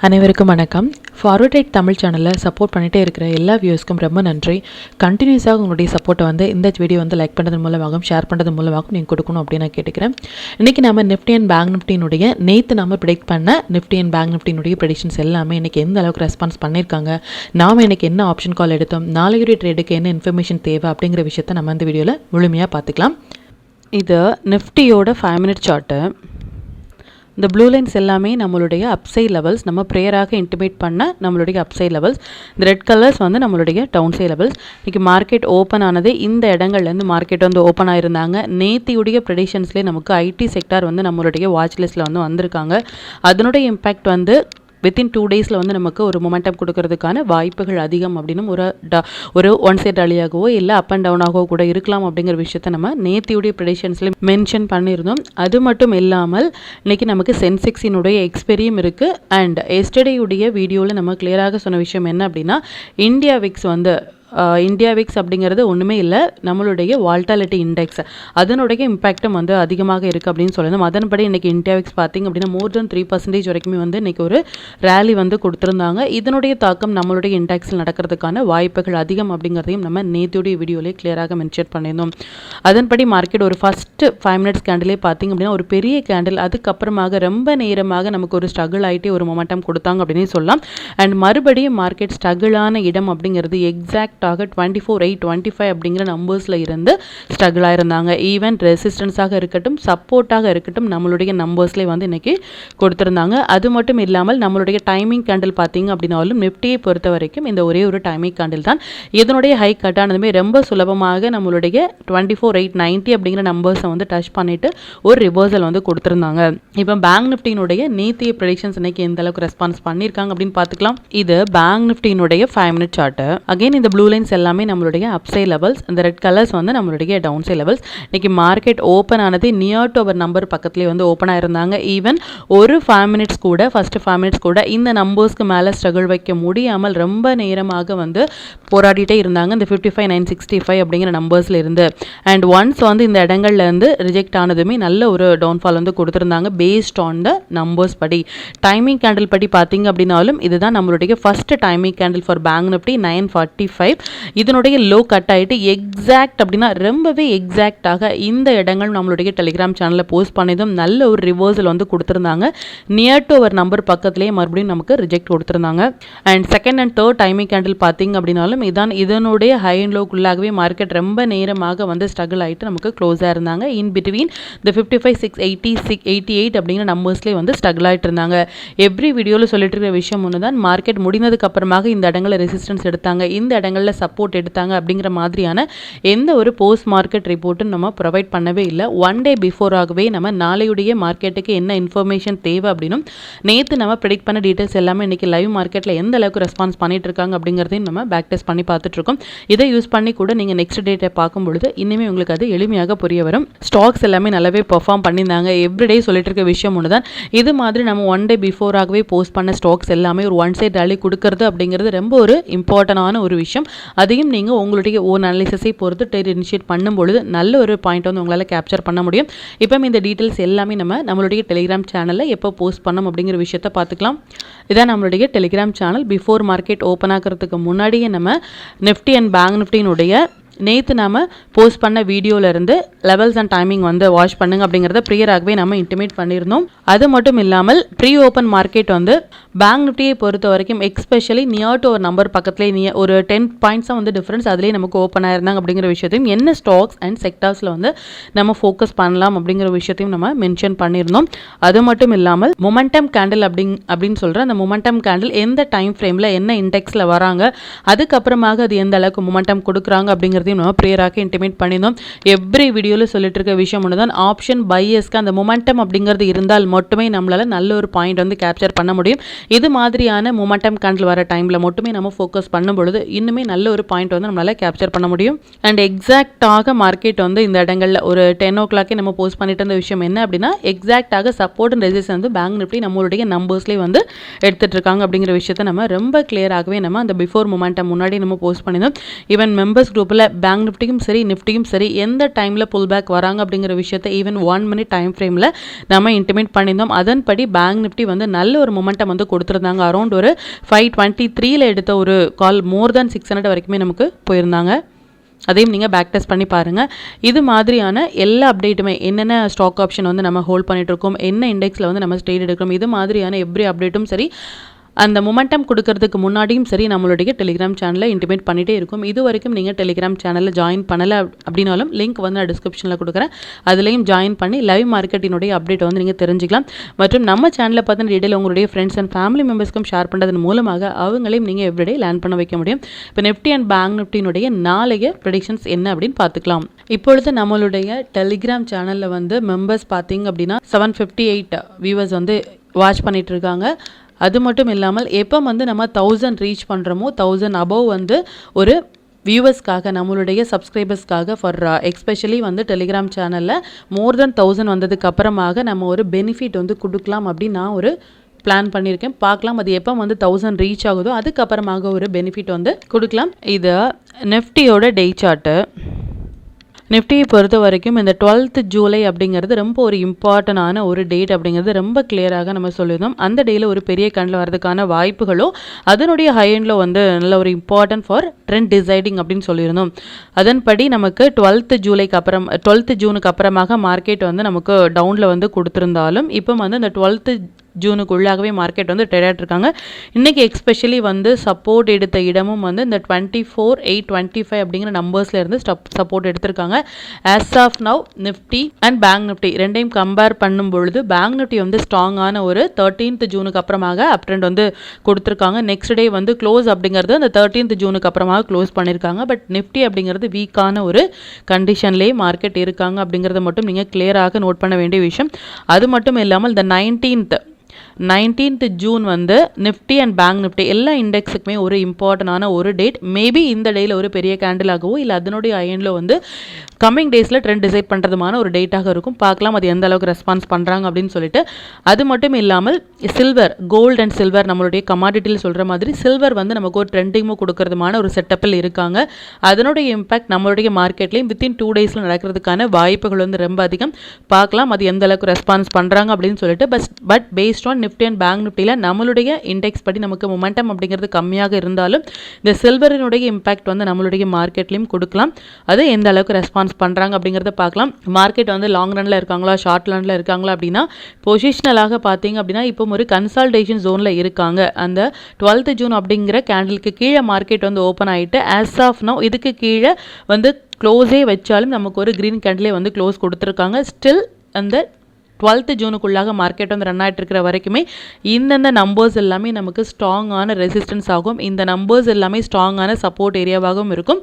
அனைவருக்கும் வணக்கம். Forward right Tamil சேனலில் சப்போர்ட் பண்ணிகிட்டே இருக்கிற எல்லா வியூஸ்க்கும் ரொம்ப நன்றி. கண்டினியூஸாக உங்களுடைய சப்போர்ட்டை இந்த வீடியோ லைக் பண்ணுறது மூலமாகவும் ஷேர் பண்ணுறது மூலமாகவும் நீங்கள் கொடுக்கணும் அப்படின்னு நான் கேட்டுக்கிறேன். இன்றைக்கி நம்ம நிஃப்டி அண்ட் பேங்க் நிஃப்டினுடைய நேற்று நம்ம ப்ரிடிக்ட் பண்ண நிஃப்டி அண்ட் பேங்க் நிஃப்டினுடைய ப்ரெடிக்ஷன்ஸ் எல்லாமே இன்றைக்கி எந்த அளவுக்கு ரெஸ்பான்ஸ் பண்ணியிருக்காங்க, நாம் இன்றைக்கி என்ன ஆப்ஷன் கால் எடுத்தோம், நாளையுடைய ட்ரேடுக்கு என்ன இன்ஃபர்மேஷன் தேவை அப்படிங்கிற விஷயத்தை நம்ம இந்த வீடியோவில் முழுமையாக பார்த்துக்கலாம். இது நிஃப்டியோட 5 மினிட் சார்ட்டு. இந்த ப்ளூ லைன்ஸ் எல்லாமே நம்மளுடைய அப்சைட் லெவல்ஸ், நம்ம ப்ரேயராக இன்டிமேட் பண்ண நம்மளுடைய அப்சைட் லெவல்ஸ். இந்த ரெட் கலர்ஸ் நம்மளுடைய டவுன் சைட் லெவல்ஸ். இன்றைக்கி மார்க்கெட் ஓப்பன் ஆனது இந்த இடங்கள்லேருந்து மார்க்கெட் ஓப்பன் ஆயிருந்தாங்க. நேத்தியுடைய ப்ரெடிஷன்ஸ்லேயே நமக்கு ஐடி செக்டார் நம்மளுடைய வாட்ச் லிஸ்ட்டில் வந்திருக்காங்க. அதனுடைய இம்பேக்ட் வித்தின் 2 டேஸில் நமக்கு ஒரு மொமெண்டம் கொடுக்கறதுக்கான வாய்ப்புகள் அதிகம் அப்படின்னு ஒரு ஒன் சைட் ரலியாகவோ இல்லை அப் அண்ட் டவுனாகவோ கூட இருக்கலாம் அப்படிங்கிற விஷயத்த நம்ம நேத்தியுடைய ப்ரெடிஷன்ஸில் மென்ஷன் பண்ணியிருந்தோம். அது மட்டும் இல்லாமல் இன்றைக்கி நமக்கு சென்செக்ஸினுடைய எக்ஸ்பெரியும் இருக்குது. அண்ட் எஸ்டர்டேயுடைய வீடியோவில் நம்ம கிளியராக சொன்ன விஷயம் என்ன அப்படின்னா, இந்தியா விக்ஸ் இந்தியா விக்ஸ் அப்படிங்கிறது ஒன்றுமே இல்லை, நம்மளுடைய வால்டாலிட்டி இண்டெக்ஸ் அதனுடைய இம்பேக்டும் அதிகமாக இருக்குது அப்படின்னு சொல்லணும். அதன்படி இன்றைக்கி இந்தியா விக்ஸ் பார்த்திங்க அப்படின்னா மோர் தென் 3% வரைக்குமே இன்றைக்கி ஒரு ரேலி கொடுத்துருந்தாங்க. இதனுடைய தாக்கம் நம்மளுடைய இண்டெக்ஸில் நடக்கிறதுக்கான வாய்ப்புகள் அதிகம் அப்படிங்கிறதையும் நம்ம நேற்றுடைய வீடியோலேயே கிளியராக மென்ஷன் பண்ணியிருந்தோம். அதன்படி மார்க்கெட் ஒரு ஃபஸ்ட்டு 5 மினிட்ஸ் கேண்டிலே பார்த்திங்க அப்படின்னா ஒரு பெரிய கேண்டில், அதுக்கப்புறமாக ரொம்ப நேரமாக நமக்கு ஒரு ஸ்ட்ரகிள் ஆகிட்டே ஒரு மொமெண்டம் கொடுத்தாங்க அப்படின்னு சொல்லலாம். அண்ட் மறுபடியும் மார்க்கெட் ஸ்ட்ரகிளான இடம் அப்படிங்கிறது எக்ஸாக்ட் 24,825 அப்படிங்கிற நம்பர்ஸில் இருந்து ஸ்ட்ரகிள் ஆயிருந்தாங்க. ஈவன் ரெசிஸ்டன்ஸாக இருக்கட்டும், சப்போர்ட்டாக இருக்கட்டும், நம்மளுடைய நம்பர்ஸ்லேயே இன்னைக்கு கொடுத்துருந்தாங்க. அது மட்டும் இல்லாமல் நம்மளுடைய டைமிங் கேண்டில் பார்த்தீங்க அப்படின்னாலும் நிஃப்டியை பொறுத்த வரைக்கும் இந்த ஒரே ஒரு டைமிங் கேண்டில் தான். இதனுடைய ஹை கட் ஆனதுமே ரொம்ப சுலபமாக நம்மளுடைய 24,890 அப்படிங்கிற நம்பர்ஸை டச் பண்ணிட்டு ஒரு ரிவர்சல் கொடுத்துருந்தாங்க. இப்போ பேங்க் நிஃப்டியினுடைய நேத்திய ப்ரெடிக்ஷன்ஸ் இன்னைக்கு எந்த அளவுக்கு ரெஸ்பான்ஸ் பண்ணியிருக்காங்க அப்படின்னு பார்த்துக்கலாம். இது பேங்க் நிஃப்டியினுடைய 5 மினிட் சார்ட். அகைன் இந்த ப்ளூ லைன்ஸ் எல்லாமே நம்மளுடைய அப்சைட் லெவல்ஸ், இந்த ரெட் கலர்ஸ் நம்மளுடைய டவுன் சைட் லெவல்ஸ். இன்னைக்கு மார்க்கெட் ஓப்பன் ஆனது நியர் டு அவர் நம்பர் பக்கத்துலேயே ஓப்பன் ஆயிருந்தாங்க. ஈவன் ஒரு 5 மினிட்ஸ் கூட, ஃபர்ஸ்ட் 5 மினிட்ஸ் கூட இந்த நம்பர்ஸ்க்கு மேலே ஸ்ட்ரகிள் வைக்க முடியாமல் ரொம்ப நேரமாக போராடிட்டே இருந்தாங்க இந்த 55,965 அப்படிங்கிற நம்பர்ஸில் இருந்து. அண்ட் ஒன்ஸ் இந்த இடங்கள்ல இருந்து ரிஜெக்ட் ஆனதுமே நல்ல ஒரு டவுன்ஃபால் கொடுத்துருந்தாங்க பேஸ்ட் ஆன் த நம்பர்ஸ் படி. டைமிங் கேண்டில் படி பார்த்தீங்க அப்படின்னாலும் இதுதான் நம்மளுடைய first timing candle for bank Nifty 945. இதனுடைய லோ கட் ஆகிட்டு எக்ஸாக்ட் அப்படின்னா ரொம்பவே எக்ஸாக்டாக இந்த இடங்கள் நம்மளுடைய டெலிகிராம் சேனலில் போஸ்ட் பண்ணதும் நல்ல ஒரு ரிவர்சல் கொடுத்துருந்தாங்க. நியர் டு அவர் நம்பர் பக்கத்துலேயே மறுபடியும் நமக்கு ரிஜெக்ட் கொடுத்துருந்தாங்க. And second and third timing candle பார்த்தீங்க அப்படின்னாலும் இதனுடைய ஹை அண்ட் லோக்குள்ளாகவே மார்க்கெட் ரொம்ப நேரமாக ஸ்ட்ரகிள் ஆகிட்டு நமக்கு க்ளோஸாக இருந்தாங்க. இன் பிட்வீன் இந்த 55,688 அப்படிங்கிற நம்பர்ஸ்லேயே ஸ்ட்ரகிள் ஆகிட்டு இருந்தாங்க. எவ்ரி வீடியோவில் சொல்லிட்டு இருக்கிற விஷயம் ஒன்று தான், மார்க்கெட் முடிந்ததுக்கு அப்புறமாக இந்த இடங்களில் ரெசிஸ்டன்ஸ் எடுத்தாங்க, இந்த இடங்களில் சப்போர்ட் எடுத்தாங்க அப்படிங்கிற மாதிரியான எந்த ஒரு போஸ்ட் மார்க்கெட் ரிப்போர்ட்டும் நம்ம ப்ரொவைட் பண்ணவே இல்லை. ஒன் டே பிஃபோராகவே நம்ம நாளையுடைய மார்க்கெட்டுக்கு என்ன இன்ஃபர்மேஷன் தேவை அப்படின்னும் நேற்று நம்ம ப்ரெடிக்ட் பண்ண டீட்டெயில்ஸ் எல்லாமே இன்றைக்கி லைவ் மார்க்கெட்டில் எந்த அளவுக்கு ரெஸ்பான்ஸ் பண்ணிட்டு இருக்காங்க அப்படிங்கிறதையும் நம்ம பேக் டெஸ்ட் பண்ணி பார்த்துட்டு இருக்கோம். இதை யூஸ் பண்ணி கூட நீங்கள் நெக்ஸ்ட் டேட்டை பார்க்கும் பொழுது இனிமேல் உங்களுக்கு அது எளிமையாக புரிய வரும். ஸ்டாக்ஸ் எல்லாமே நல்லாவே பெர்ஃபார்ம் பண்ணியிருந்தாங்க. எவ்ரிடே சொல்லிட்டு இருக்க விஷயம் ஒன்று தான், இது மாதிரி நம்ம ஒன் டே பிஃபோராகவே போஸ்ட் பண்ண ஸ்டாக்ஸ் எல்லாமே ஒரு ஒன் சைட் ரேலி கொடுக்கறது அப்படிங்கிறது ரொம்ப ஒரு இம்பார்ட்டண்டான ஒரு விஷயம். அதையும் நீங்கள் உங்களுடைய ஓன் அனாலிசிஸை பொறுத்து ட்ரேட் இனிஷியேட் பண்ணும்பொழுது நல்ல ஒரு பாயிண்ட் உங்களால் கேப்சர் பண்ண முடியும். இப்போ இந்த டீட்டெயில்ஸ் எல்லாமே நம்மளுடைய டெலிகிராம் சேனலில் எப்போ போஸ்ட் பண்ணோம் அப்படிங்கிற விஷயத்தை பார்த்துக்கலாம். இதான் நம்மளுடைய Telegram channel. Before market open ஆகிறதுக்கு முன்னாடியே நம்ம நிஃப்டி அண்ட் பேங்க் நிஃப்டியினுடைய நேற்று நாம் போஸ்ட் பண்ண வீடியோவிலேருந்து லெவல்ஸ் அண்ட் டைமிங் வாட்ச் பண்ணுங்க அப்படிங்கிறத ப்ரியராகவே நம்ம இன்டிமேட் பண்ணியிருந்தோம். அது மட்டும் இல்லாமல் ப்ரீ ஓப்பன் மார்க்கெட் பேங்க் நிஃப்டியை பொறுத்த வரைக்கும் எக்ஸ்பெஷலி நியர் டு ஒரு நம்பர் பக்கத்துலேயே ஒரு 10 பாயிண்ட்ஸாக டிஃப்ரென்ஸ் அதுலேயே நமக்கு ஓப்பன் ஆயிருந்தாங்க அப்படிங்கிற விஷயத்தையும், என்ன ஸ்டாக்ஸ் அண்ட் செக்டார்ஸில் நம்ம ஃபோக்கஸ் பண்ணலாம் அப்படிங்கிற விஷயத்தையும் நம்ம மென்ஷன் பண்ணியிருந்தோம். அது மட்டும் இல்லாமல் மொமெண்டம் கேண்டில் அப்படின்னு சொல்கிற அந்த மொமெண்டம் கேண்டில் எந்த டைம் ஃப்ரேமில் என்ன இண்டெக்ஸில் வராங்க, அதுக்கப்புறமாக அது எந்த அளவுக்கு மொமெண்டம் கொடுக்குறாங்க அப்படிங்கிறதையும் நம்ம ப்ரேயராக இன்டிமேட் பண்ணியிருந்தோம். எவ்ரி வீடியோவில் சொல்லிட்டு இருக்க விஷயம் ஒன்று தான், ஆப்ஷன் பையர்ஸ்க்கு அந்த மொமெண்டம் அப்படிங்கிறது இருந்தால் மட்டுமே நம்மளால் நல்ல ஒரு பாயிண்ட் கேப்சர் பண்ண முடியும். இது மாதிரியான மொமெண்டம் கேண்டில் வர டைமில் மட்டுமே நம்ம ஃபோக்கஸ் பண்ணும் பொழுது இன்னுமே நல்ல ஒரு பாயிண்ட் நம்மளால் கேப்சர் பண்ண முடியும். அண்ட் எக்ஸாக்டாக மார்க்கெட் இந்த இடங்களில் ஒரு 10 o'clock நம்ம போஸ்ட் பண்ணிட்டு இருந்த விஷயம் என்ன அப்படின்னா, எக்ஸாக்டாக support and resistance bank Nifty நம்மளுடைய நம்பர்ஸ்லேயே எடுத்துட்டு இருக்காங்க அப்படிங்கிற விஷயத்தை நம்ம ரொம்ப கிளியராகவே நம்ம அந்த பிஃபோர் மொமெண்டம் முன்னாடி நம்ம போஸ்ட் பண்ணியிருந்தோம். ஈவன் மெம்பர்ஸ் குரூப்பில் பேங்க் நிஃப்டியும் சரி நிஃப்டியும் சரி எந்த டைமில் புல் பேக் வராங்க அப்படிங்கிற விஷயத்தை ஈவன் 1 minute டைம் ஃப்ரேமில் நம்ம இன்டிமேட் பண்ணியிருந்தோம். அதன்படி பேங்க் நிஃப்டி வந்து நல்ல ஒரு மொமெண்டம் வந்து கொடுத்துருந்தாங்க. அரௌண்ட் ஒரு 523 எடுத்த ஒரு கால் மோர் தேன் 600 வரைக்குமே நமக்கு போயிருந்தாங்க. அதையும் நீங்கள் பேக் டெஸ்ட் பண்ணி பாருங்கள். இது மாதிரியான எல்லா அப்டேட்டுமே என்னென்ன ஸ்டாக் ஆப்ஷன் வந்து நம்ம ஹோல்ட் பண்ணிட்டு இருக்கோம், என்ன இண்டெக்ஸில் வந்து நம்ம ட்ரேட் எடுக்கிறோம், இது மாதிரியான எவ்ரி அப்டேட்டும் சரி அந்த மொமெண்டம் கொடுக்கறதுக்கு முன்னாடியும் சரி நம்மளுடைய டெலிகிராம் சேனலில் இன்டிமேட் பண்ணிகிட்டே இருக்கும். இது வரைக்கும் நீங்கள் டெலிகிராம் சேனலில் ஜாயின் பண்ணலை அப்படின்னாலும் லிங்க் வந்து நான் டிஸ்கிரிப்ஷனில் கொடுக்குறேன். அதுலேயும் ஜாயின் பண்ணி லைவ் மார்க்கெட்டினுடைய அப்டேட் வந்து நீங்கள் தெரிஞ்சிக்கலாம். மற்றும் நம்ம சேனலில் பார்த்தின டீட்டெயில் உங்களுடைய ஃப்ரெண்ட்ஸ் அண்ட் ஃபேமிலி மெம்பர்ஸ்க்கும் ஷேர் பண்ணுறதன் மூலமாக அவங்களையும் நீங்கள் எவ்ரிடே லேர்ன் பண்ண வைக்க முடியும். இப்போ நிஃப்டி அண்ட் பேங்க் நிஃப்டினுடைய நாளைய ப்ரெடிக்ஷன்ஸ் என்ன அப்படின்னு பார்த்துக்கலாம். இப்பொழுது நம்மளுடைய டெலிகிராம் சேனலில் வந்து மெம்பர்ஸ் பார்த்தீங்க அப்படின்னா 758 வியூவர்ஸ் வந்து வாட்ச் பண்ணிட்டு இருக்காங்க. அது மட்டும் இல்லாமல் எப்போ வந்து நம்ம 1000 ரீச் பண்ணுறோமோ 1000 அபவ் வந்து ஒரு வியூவர்ஸ்க்காக நம்மளுடைய சப்ஸ்கிரைபர்ஸ்க்காக ஃபார் எக்ஸ்பெஷலி வந்து டெலிகிராம் சேனலில் மோர் தென் 1000 வந்ததுக்கு அப்புறமாக நம்ம ஒரு பெனிஃபிட் வந்து கொடுக்கலாம் அப்படின்னு நான் ஒரு பிளான் பண்ணியிருக்கேன். பார்க்கலாம் அது எப்போ வந்து 1000 ரீச் ஆகுதோ அதுக்கப்புறமாக ஒரு பெனிஃபிட் வந்து கொடுக்கலாம். இது நிஃப்டியோட டே சார்ட்டு. நிஃப்டியை பொறுத்த வரைக்கும் இந்த 12th ஜூலை அப்படிங்கிறது ரொம்ப ஒரு இம்பார்ட்டண்டான ஒரு டேட் அப்படிங்கிறது ரொம்ப கிளியராக நம்ம சொல்லியிருந்தோம். அந்த டேயில் ஒரு பெரிய கண்டில் வரதுக்கான வாய்ப்புகளோ அதனுடைய ஹை எண்டில் வந்து நல்ல ஒரு இம்பார்ட்டன்ட் ஃபார் ட்ரெண்ட் டிசைடிங் அப்படின்னு சொல்லியிருந்தோம். அதன்படி நமக்கு 12th ஜூனுக்கு அப்புறமாக மார்க்கெட் வந்து நமக்கு டவுனில் வந்து கொடுத்துருந்தாலும் இப்போ வந்து இந்த 12th ஜூனுக்குள்ளாகவே மார்க்கெட் வந்து ட்ரேட் ஆகிட்டு இருக்காங்க. இன்றைக்கி எக்ஸ்பெஷலி வந்து சப்போர்ட் எடுத்த இடமும் வந்து இந்த 24,825 அப்படிங்கிற நம்பர்ஸில் இருந்து சப்போர்ட் எடுத்திருக்காங்க. As of now Nifty and bank Nifty ரெண்டையும் கம்பேர் பண்ணும் பொழுது பேங்க் நிஃப்டி வந்து ஸ்ட்ராங்கான ஒரு 13th ஜூனுக்கு அப்புறமாக அப் ட்ரெண்ட் வந்து கொடுத்துருக்காங்க. நெக்ஸ்ட் டே வந்து க்ளோஸ் அப்படிங்கிறது அந்த 13th ஜூனுக்கு அப்புறமாக க்ளோஸ் பண்ணியிருக்காங்க. பட் நிஃப்டி அப்படிங்கிறது வீக்கான ஒரு கண்டிஷன்லேயே மார்க்கெட் இருக்காங்க அப்படிங்கிறத மட்டும் நீங்கள் கிளியராக நோட் பண்ண வேண்டிய விஷயம். அது மட்டும் இல்லாமல் இந்த 19th ஜூன் வந்து நிஃப்டி அண்ட் பேங்க் நிஃப்டி எல்லா இண்டெக்ஸுக்குமே ஒரு இம்பார்ட்டண்டான ஒரு டேட். மேபி இந்த டேயில் ஒரு பெரிய கேண்டில் ஆகவோ இல்லை அதனுடைய அயனில் வந்து கம்மிங் டேஸில் ட்ரெண்ட் டிசைட் பண்ணுறதுமான ஒரு டேட்டாக இருக்கும். பார்க்கலாம் அது எந்த அளவுக்கு ரெஸ்பான்ஸ் பண்ணுறாங்க அப்படின்னு சொல்லிட்டு. அது மட்டும் இல்லாமல் சில்வர், கோல்டு அண்ட் சில்வர் நம்மளுடைய கமாடிட்டியில் சொல்கிற மாதிரி சில்வர் வந்து நமக்கு ஒரு ட்ரெண்டிங்கும் கொடுக்கறதுமான ஒரு செட்டப்பில் இருக்காங்க. அதனுடைய இம்பாக்ட் நம்மளுடைய மார்க்கெட்லேயும் வித்தின் 2 டேஸில் நடக்கிறதுக்கான வாய்ப்புகள் வந்து ரொம்ப அதிகம். பார்க்கலாம் அது எந்த அளவுக்கு ரெஸ்பான்ஸ் பண்ணுறாங்க அப்படின்னு சொல்லிட்டு. But based on Nifty and bank நிஃப்டியில் நம்மளுடைய இண்டெக்ஸ் படி நமக்கு மொமெண்டம் அப்படிங்கிறது கம்மியாக இருந்தாலும் இந்த சில்வரினுடைய இம்பாக்ட் வந்து நம்மளுடைய மார்க்கெட்லையும் கொடுக்கலாம். அது எந்த அளவுக்கு ரெஸ்பான்ஸ் பண்ணுறாங்க அப்படிங்கிறத பார்க்கலாம். மார்க்கெட் வந்து லாங் ரனில் இருக்காங்களா ஷார்ட் ரனில் இருக்காங்களா அப்படின்னா பொசிஷனலாக பார்த்தீங்க அப்படின்னா இப்போ ஒரு கன்சால்டேஷன் ஜோனில் இருக்காங்க. அந்த 12th ஜூன் அப்படிங்கிற கேண்டிலுக்கு கீழே மார்க்கெட் வந்து ஓப்பன் ஆகிட்டு ஆஸ் ஆஃப் நவ் இதுக்கு கீழே வந்து க்ளோஸே வச்சாலும் நமக்கு ஒரு க்ரீன் கேண்டிலே வந்து க்ளோஸ் கொடுத்துருக்காங்க. ஸ்டில் அந்த 12th ஜூனுக்குள்ளாக மார்க்கெட் வந்து ரன் ஆகிட்டு இருக்கிற வரைக்குமே இந்தந்த நம்பர்ஸ் எல்லாமே நமக்கு ஸ்ட்ராங்கான ரெசிஸ்டன்ஸ் ஆகும். இந்த நம்பர்ஸ் எல்லாமே ஸ்ட்ராங்கான சப்போர்ட் ஏரியாவாகவும் இருக்கும்.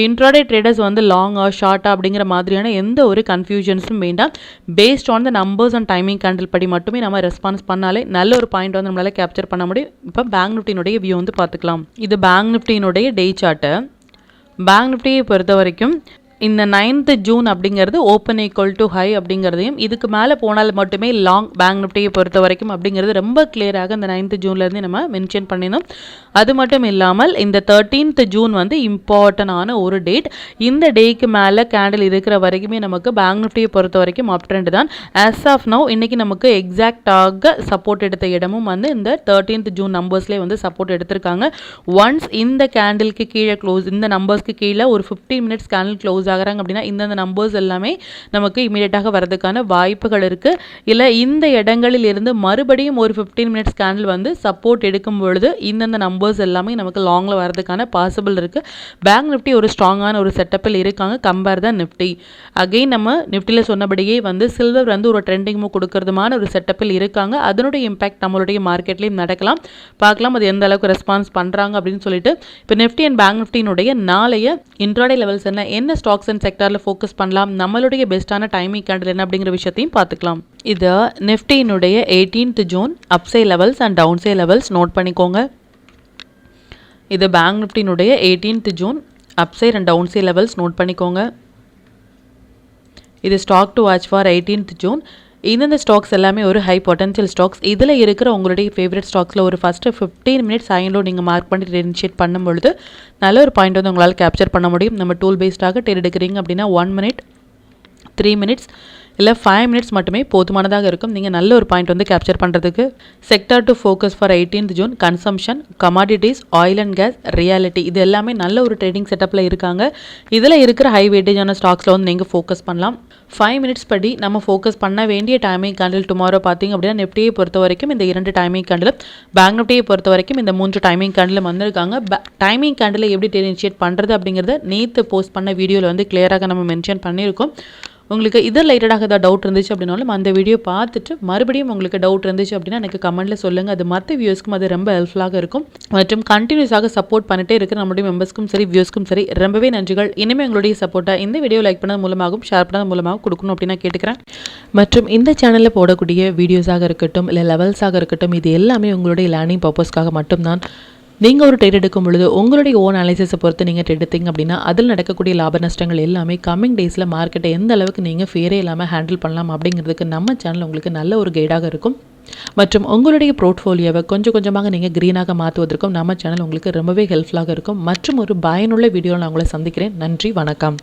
இன்ட்ராடே ட்ரேடர்ஸ் வந்து லாங்கா ஷார்ட்டா அப்படிங்கிற மாதிரியான எந்த ஒரு கன்ஃபியூஷன்ஸும் வேண்டாம். Based on the numbers and timing candle படி மட்டுமே நம்ம ரெஸ்பான்ஸ் பண்ணாலே நல்ல ஒரு பாயிண்ட் வந்து நம்மளால் கேப்சர் பண்ண முடியும். இப்போ பேங்க் நிஃப்டியினுடைய வியூ வந்து பார்த்துக்கலாம். இது பேங்க் நிஃப்டியினுடைய டே சார்ட்டு. பேங்க் நிஃப்டியை பொறுத்த வரைக்கும் இந்த 9th ஜூன் அப்படிங்கிறது ஓப்பன் ஈக்குவல் டு ஹை அப்படிங்கிறதையும் இதுக்கு மேலே போனால் மட்டுமே லாங் பேங்க் நிஃப்டியை பொறுத்த வரைக்கும் அப்படிங்கிறது ரொம்ப கிளியராக இந்த 9th ஜூன்லேருந்து நம்ம மென்ஷன் பண்ணினோம். அது மட்டும் இல்லாமல் இந்த 13th ஜூன் வந்து இம்பார்ட்டண்டான ஒரு டேட். இந்த டேக்கு மேலே கேண்டில் இருக்கிற வரைக்குமே நமக்கு பேங்க் நிஃப்டியை பொறுத்த வரைக்கும் அப் ட்ரெண்ட் தான். ஆஸ் ஆஃப் நவ் இன்றைக்கி நமக்கு எக்ஸாக்டாக சப்போர்ட் எடுத்த இடமும் வந்து இந்த 13th ஜூன் நம்பர்ஸ்லேயே வந்து சப்போர்ட் எடுத்திருக்காங்க. ஒன்ஸ் இந்த கேண்டிலுக்கு கீழே க்ளோஸ், இந்த நம்பர்ஸ்க்கு கீழே ஒரு 15 minutes கேண்டில் க்ளோஸ் ஆகிறாங்க அப்படின்னா இந்த நம்பர்ஸ் எல்லாமே நமக்கு இமீடியட்டாக வரதுக்கான வாய்ப்புகள் இருக்குது. இல்லை இந்த இடங்களில் இருந்து மறுபடியும் ஒரு 15 minutes கேண்டில் வந்து சப்போர்ட் எடுக்கும் பொழுது இந்த நம்பர்ஸ் எல்லாமே நமக்கு லாங்கில் வரதுக்கான பாசிபிள் இருக்குது. பேங்க் நிஃப்டி ஒரு ஸ்ட்ராங்கான ஒரு செட்டப்பில் இருக்காங்க கம்பேர் தான் நிஃப்டி. அகெயின் நம்ம நிஃப்டியில் சொன்னபடியே வந்து சில்வர் வந்து ஒரு ட்ரெண்டிங் மூவ் கொடுக்கறதுமான ஒரு செட்டப்பில் இருக்காங்க. அதனுடைய இம்பாக்ட் நம்மளுடைய மார்க்கெட்லேயும் நடக்கலாம். பார்க்கலாம் அது எந்த அளவுக்கு ரெஸ்பான்ஸ் பண்ணுறாங்க அப்படின்னு சொல்லிட்டு. இப்போ நிஃப்டி அண்ட் பேங்க் நிஃப்டியினுடைய நாளைய இன்ட்ராடே லெவல்ஸ் என்ன ஸ்டாக்ஸ் அண்ட் செக்டாரில் ஃபோக்கஸ் பண்ணலாம், நம்மளுடைய பெஸ்ட்டான டைமிங் கேண்டில் என்ன அப்படிங்கிற விஷயத்தையும் பார்த்துக்கலாம். இது நிஃப்டியினுடைய 18th June upside levels and downside levels note பண்ணிக்கோங்க. இது பேங்க் நிஃப்டியினுடைய 18th June upside and downside levels note பண்ணிக்கோங்க. இது stock to watch for 18th June. இந்தந்த ஸ்டாக்ஸ் எல்லாமே ஒரு ஹை பொட்டன்ஷியல் ஸ்டாக்ஸ். இதில் இருக்கிற உங்களுடைய ஃபேவரட் ஸ்டாக்ஸில் ஒரு ஃபஸ்ட்டு 15 மினிட்ஸ் ஐலோ நீங்கள் மார்க் பண்ணி இனிஷியேட் பண்ணும்பொழுது நல்ல ஒரு பாயிண்ட் வந்து உங்களால் கேப்சர் பண்ண முடியும். நம்ம டூல் பேஸ்டாக ட்ரேட் எடுக்கிறீங்க அப்படின்னா 1 மினிட் 3 மினிட்ஸ் இல்லை 5 மினிட்ஸ் மட்டுமே போதுமானதாக இருக்கும். நீங்கள் நல்ல ஒரு பாயிண்ட் வந்து கேப்சர் பண்ணுறதுக்கு. Sector to focus for 18th June, consumption, commodities, oil and gas, reality, இது எல்லாமே நல்ல ஒரு ட்ரேடிங் செட்டப்பில் இருக்காங்க. இதில் இருக்கிற ஹை வெயிட்டேஜான ஸ்டாக்ஸில் வந்து நீங்கள் ஃபோக்கஸ் பண்ணலாம். 5 மினிட்ஸ் படி நம்ம ஃபோக்கஸ் பண்ண வேண்டிய டைமிங் கேண்டில் டுமாரோ பார்த்தீங்க அப்படின்னா நிஃப்டியை பொறுத்த வரைக்கும் இந்த 2 டைமிங் கேண்டிலும், பேங்க் நிஃப்டியை பொறுத்த வரைக்கும் இந்த 3 டைமிங் கேண்டிலும் வந்திருக்காங்க. டைமிங் கேண்டில் எப்படி இனிஷியேட் பண்ணுறது அப்படிங்கிறத நேற்று போஸ்ட் பண்ண வீடியோவில் வந்து கிளியராக நம்ம மென்ஷன் பண்ணியிருக்கோம். உங்களுக்கு இது ரிலேட்டடாக ஏதாவது டவுட் இருந்துச்சு அப்படின்னாலும் அந்த வீடியோ பார்த்துட்டு மறுபடியும் உங்களுக்கு டவுட் இருந்துச்சு அப்படின்னா எனக்கு கமெண்ட்டில் சொல்லுங்கள். அது மற்ற வியூஸ்க்கும் அது ரொம்ப ஹெல்ப்ஃபுல்லாக இருக்கும். மற்றும் கண்டினியூஸாக சப்போர்ட் பண்ணிட்டே இருக்கிற நம்மளுடைய மெம்பர்ஸ்க்கும் சரி வியூஸ்க்கும் சரி ரொம்பவே நன்றிகள். இனிமேல் உங்களுடைய சப்போர்ட்டை இந்த வீடியோ லைக் பண்ணது மூலமாகவும் ஷேர் பண்ணது மூலமாகவும் கொடுக்கணும் அப்படின்னு நான் கேட்டுக்கிறேன். மற்றும் இந்த சேனலில் போடக்கூடிய வீடியோஸாக இருக்கட்டும் இல்லை லெவல்ஸாக இருக்கட்டும், இது எல்லாமே உங்களுடைய லேர்னிங் பர்பஸ்க்காக மட்டும்தான். நீங்கள் ஒரு ட்ரேட் எடுக்கும் பொழுது உங்களுடைய ஓன் அனாலிசிஸை பொறுத்து நீங்கள் ட்ரேட் எடுத்தீங்க அப்படின்னா அதில் நடக்கக்கூடிய லாப நஷ்டங்கள் எல்லாமே கம்மிங் டேஸில் மார்க்கெட்டை எந்த அளவுக்கு நீங்கள் ஃபேரே இல்லாமல் ஹேண்டில் பண்ணலாம் அப்படிங்கிறதுக்கு நம்ம சேனல் உங்களுக்கு நல்ல ஒரு கைடாக இருக்கும். மற்றும் உங்களுடைய போர்ட்ஃபோலியோவை கொஞ்சம் கொஞ்சமாக நீங்கள் க்ரீனாக மாற்றுவதற்கும் நம்ம சேனல் உங்களுக்கு ரொம்பவே ஹெல்ப்ஃபுல்லாக இருக்கும். மற்றும் ஒரு பயனுள்ள வீடியோவில் நான் உங்களை சந்திக்கிறேன். நன்றி, வணக்கம்.